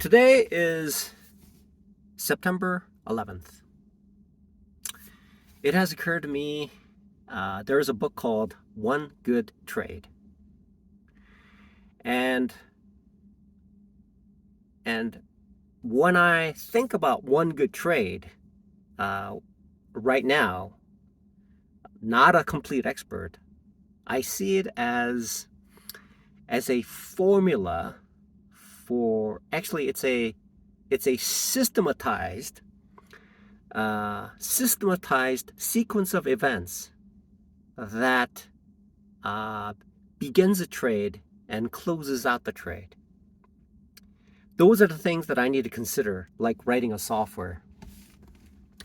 Today is September 11th. It has occurred to me there is a book called One Good Trade. And when I think about one good trade, right now, not a complete expert, I see it as a formula for, actually it's a systematized sequence of events that begins a trade and closes out the trade. Those are the things that I need to consider, like writing a software.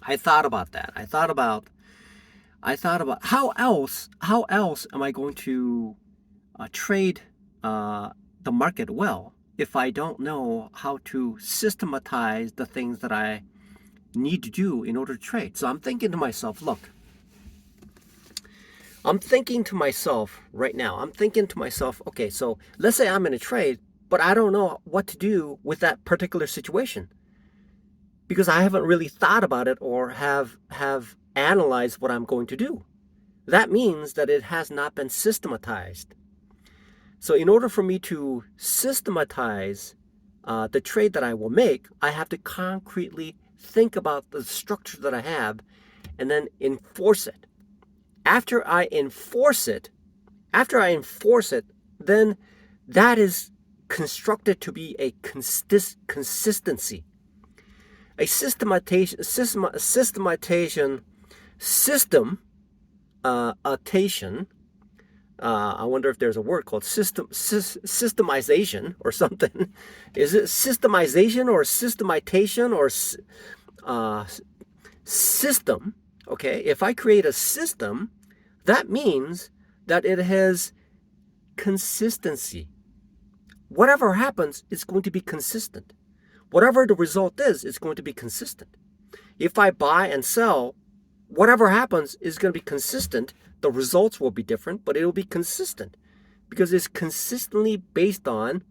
I thought about that. I thought about how else am I going to trade the market well if I don't know how to systematize the things that I need to do in order to trade. So I'm thinking to myself, okay, so let's say I'm in a trade, but I don't know what to do with that particular situation because I haven't really thought about it or have analyzed what I'm going to do. That means that it has not been systematized. So in order for me to systematize the trade that I will make, I have to concretely think about the structure that I have and then enforce it. After I enforce it, then that is constructed to be a consistency. A systematization, I wonder if there's a word called systemization or something. Is it systemization or systematization or system? Okay, if I create a system, that means that it has consistency. Whatever happens, it's going to be consistent. Whatever the result is, it's going to be consistent. If I buy and sell, whatever happens is going to be consistent. The results will be different, but it will be consistent because it's consistently based on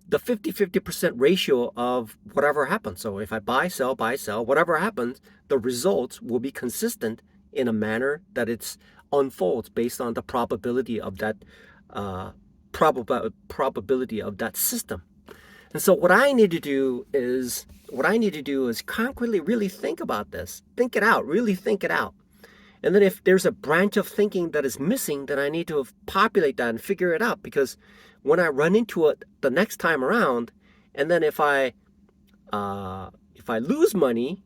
the 50-50% ratio of whatever happens. So if I buy, sell, whatever happens, the results will be consistent in a manner that it unfolds based on the probability of that probability of that system. And so what I need to do is concretely really think about this. Think it out, really think it out. And then if there's a branch of thinking that is missing, then I need to populate that and figure it out. Because when I run into it the next time around, and then if I lose money,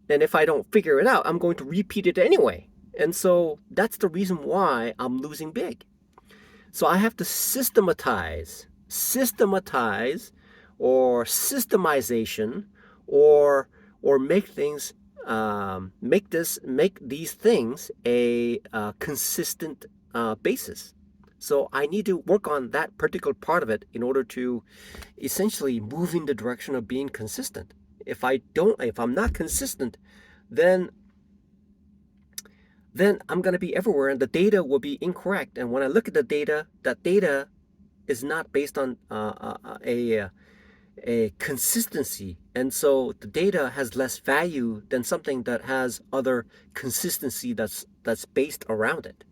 then if I don't figure it out, I'm going to repeat it anyway. And so that's the reason why I'm losing big. So I have to systematize or systemization or make things make these things a consistent basis. So I need to work on that particular part of it in order to essentially move in the direction of being consistent. If I'm not consistent, then I'm going to be everywhere and the data will be incorrect. And when I look at the data, that data is not based on a consistency, and so the data has less value than something that has other consistency that's based around it.